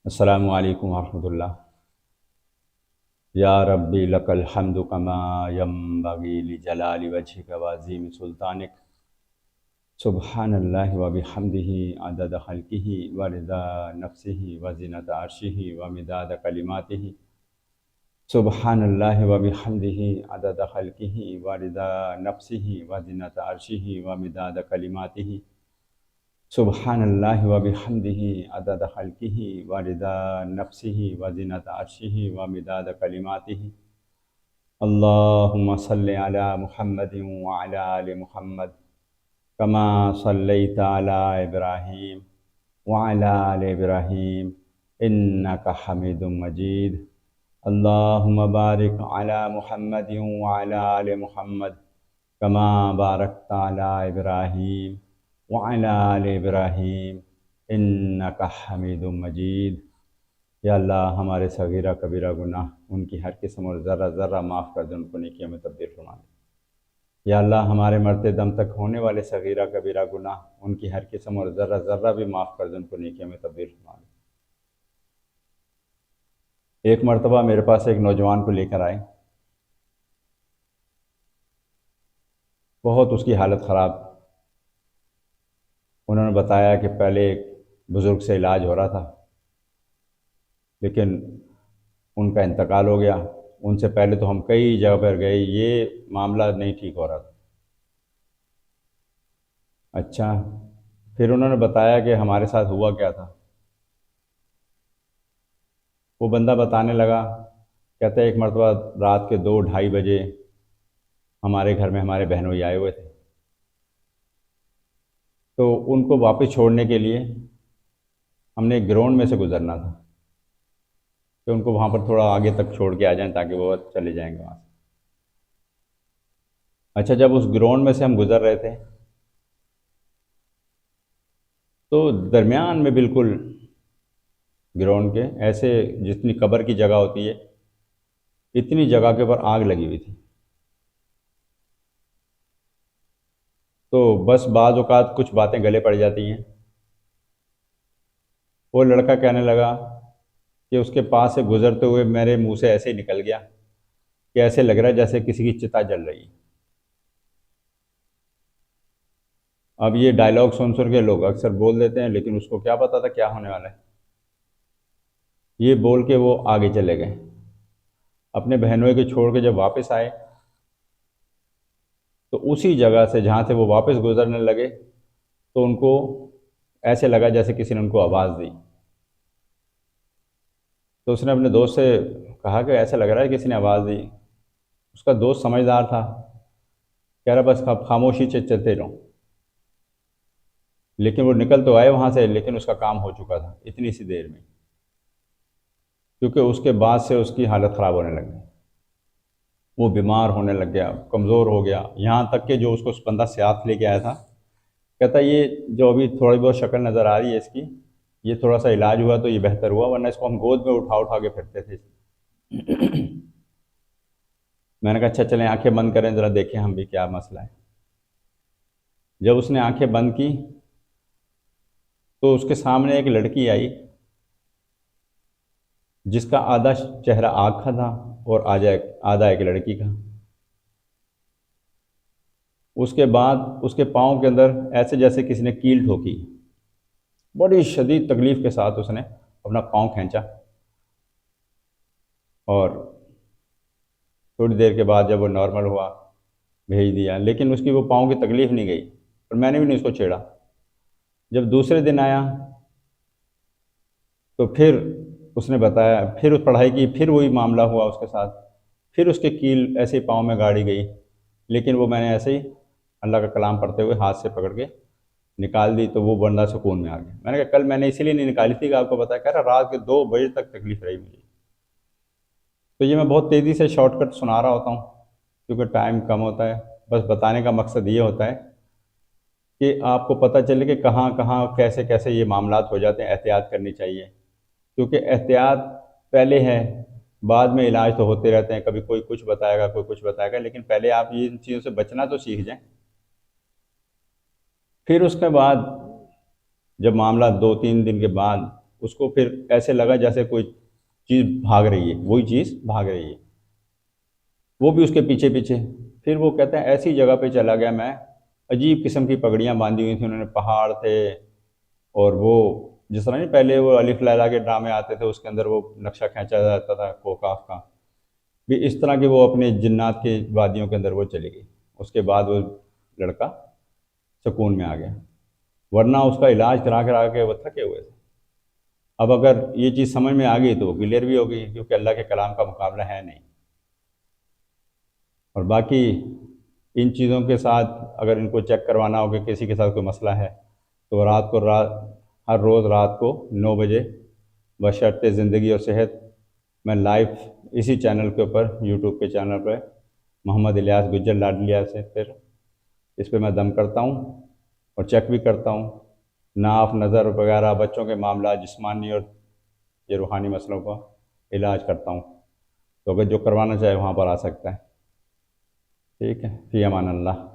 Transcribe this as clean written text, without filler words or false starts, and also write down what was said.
अस्सलामु अलैकुम वरहमतुल्लाह। या रब्बी लकल हम्दु कमा यंबगी लिजलाली वजहिका व अज़ीम सुल्तानिक। सुब्हानल्लाहि व बिहम्दिही अदद खल्किही व रिदा नफ्सिही व ज़िनत अर्शिही व मिदाद कलिमातिही। सुब्हानल्लाहि व बिहम्दिही अदद खल्किही व रिदा नफ्सिही व ज़िनत अर्शिही व मिदाद कलिमातिही। सुब्हानल्लाहि व बिहम्दिही अदद खल्किही व रिदा नफ्सिही व ज़िनत अर्शिही व मिदाद कलिमातिही। अल्लाहुम्मा सल्लि अला मुहम्मदिन व अला आलि मुहम्मद कमा सल्लैता अला इब्राहीम व अला आलि इब्राहीम इन्नका हमीदुम मजीद। अल्लाहुम्मा बारिक अला मुहम्मदिन व अला आलि मुहम्मद कमा बारकता अला इब्राहीम व अला आलि इब्राहीम इन्नका हमीदुम मजीद। या अल्लाह, हमारे सगीरा कबीरा गुनाह, उनकी हर किस्म और ज़र्रा ज़र्रा माफ़ कर दे, उनको नेकियों में तब्दील फरमा दे। या अल्लाह, हमारे मरते दम तक होने वाले सगीरा कबीरा गुनाह, उनकी हर किस्म और ज़र्रा ज़र्रा भी माफ़ कर दे, उनको नेकियों में तब्दील फरमा दे। एक मरतबा मेरे पास एक नौजवान को लेकर आए। बहुत उसकी हालत ख़राब। उन्होंने बताया कि पहले एक बुज़ुर्ग से इलाज हो रहा था, लेकिन उनका इंतकाल हो गया। उनसे पहले तो हम कई जगह पर गए, ये मामला नहीं ठीक हो रहा था। अच्छा, फिर उन्होंने बताया कि हमारे साथ हुआ क्या था। वो बंदा बताने लगा, कहता है एक मरतबा रात के 2-2:30 बजे हमारे घर में हमारे बहनोई आए हुए थे। तो उनको वापस छोड़ने के लिए हमने एक ग्राउंड में से गुज़रना था, तो उनको वहाँ पर थोड़ा आगे तक छोड़ के आ जाएं ताकि वो चले जाएंगे वहाँ से। अच्छा, जब उस ग्राउंड में से हम गुज़र रहे थे तो दरमियान में बिल्कुल ग्राउंड के ऐसे जितनी कब्र की जगह होती है, इतनी जगह के ऊपर आग लगी हुई थी। तो बस बाज़ औक़ात कुछ बातें गले पड़ जाती हैं। वो लड़का कहने लगा कि उसके पास से गुज़रते हुए मेरे मुंह से ऐसे ही निकल गया कि ऐसे लग रहा है जैसे किसी की चिता जल रही है। अब ये डायलॉग सुन सुन के लोग अक्सर बोल देते हैं, लेकिन उसको क्या पता था क्या होने वाला है। ये बोल के वो आगे चले गए। अपने बहनों के छोड़ के जब वापस आए तो उसी जगह से जहाँ से वो वापस गुजरने लगे तो उनको ऐसे लगा जैसे किसी ने उनको आवाज़ दी। तो उसने अपने दोस्त से कहा कि ऐसा लग रहा है किसी ने आवाज़ दी। उसका दोस्त समझदार था, कह रहा बस आप खामोशी से चलते रहो। लेकिन वो निकल तो आए वहाँ से, लेकिन उसका काम हो चुका था इतनी सी देर में, क्योंकि उसके बाद से उसकी हालत ख़राब होने लग गई। वो बीमार होने लग गया, कमज़ोर हो गया। यहाँ तक कि जो उसको उस बंदा साथ लेके आया था, कहता ये जो अभी थोड़ी बहुत शक्ल नज़र आ रही है इसकी, ये थोड़ा सा इलाज हुआ तो ये बेहतर हुआ, वरना इसको हम गोद में उठा उठा के फिरते थे। मैंने कहा अच्छा चलें आंखें बंद करें, ज़रा देखें हम भी क्या मसला है। जब उसने आंखें बंद की तो उसके सामने एक लड़की आई जिसका आधा चेहरा आग का था और आधा एक लड़की का। उसके बाद उसके पाँव के अंदर ऐसे जैसे किसी ने कील ठोकी। बड़ी शदीद तकलीफ़ के साथ उसने अपना पाँव खींचा और थोड़ी देर के बाद जब वो नॉर्मल हुआ भेज दिया, लेकिन उसकी वो पाँव की तकलीफ़ नहीं गई और मैंने भी नहीं उसको छेड़ा। जब दूसरे दिन आया तो फिर उसने बताया, फिर उस पढ़ाई की, फिर वही मामला हुआ उसके साथ। फिर उसके कील ऐसे ही पाँव में गाड़ी गई, लेकिन वो मैंने ऐसे ही अल्लाह का कलाम पढ़ते हुए हाथ से पकड़ के निकाल दी, तो वो बंदा सुकून में आ गया। मैंने कहा कल मैंने इसीलिए नहीं निकाली थी कि आपको बताया, कह रहा रात के 2 बजे तक तकलीफ़ रही मुझे। तो ये मैं बहुत तेज़ी से शॉर्टकट सुना रहा होता हूँ क्योंकि टाइम कम होता है। बस बताने का मकसद ये होता है कि आपको पता चले कि कहाँ कहाँ कैसे कैसे ये मामलात हो जाते हैं, एहतियात करनी चाहिए। क्योंकि एहतियात पहले है, बाद में इलाज तो होते रहते हैं, कभी कोई कुछ बताएगा कोई कुछ बताएगा, लेकिन पहले आप ये इन चीज़ों से बचना तो सीख जाएं। फिर उसके बाद जब मामला 2-3 दिन के बाद उसको फिर ऐसे लगा जैसे कोई चीज़ भाग रही है, वही चीज़ भाग रही है, वो भी उसके पीछे पीछे। फिर वो कहते हैं ऐसी जगह पे चला गया मैं, अजीब किस्म की पगड़ियाँ बांधी हुई थी उन्होंने, पहाड़ थे, और वो जिस तरह नहीं पहले वो अलिफ लैला के ड्रामे आते थे उसके अंदर वो नक्शा खींचा जाता था कोकाफ का, भी इस तरह की वो अपने जिन्नात के वादियों के अंदर वो चली गई। उसके बाद वो लड़का सुकून में आ गया, वरना उसका इलाज करा करा के वो थके हुए थे। अब अगर ये चीज़ समझ में आ गई तो वो क्लियर भी हो गई, क्योंकि अल्लाह के कलाम का मुकाबला है नहीं। और बाकी इन चीज़ों के साथ अगर इनको चेक करवाना हो कि किसी के साथ कोई मसला है, तो हर रोज़ रात को 9 बजे बशर्ते ज़िंदगी और सेहत, मैं लाइव इसी चैनल के ऊपर, यूट्यूब के चैनल पर, मोहम्मद इलियास गुज्जर लाडलिया से, फिर इस पे मैं दम करता हूँ और चेक भी करता हूँ। नाफ नज़र वगैरह बच्चों के मामला, जिस्मानी और ये रूहानी मसलों का इलाज करता हूँ। तो अगर जो करवाना चाहे वहाँ पर आ सकता है। ठीक है, फ़ी अमान अल्लाह।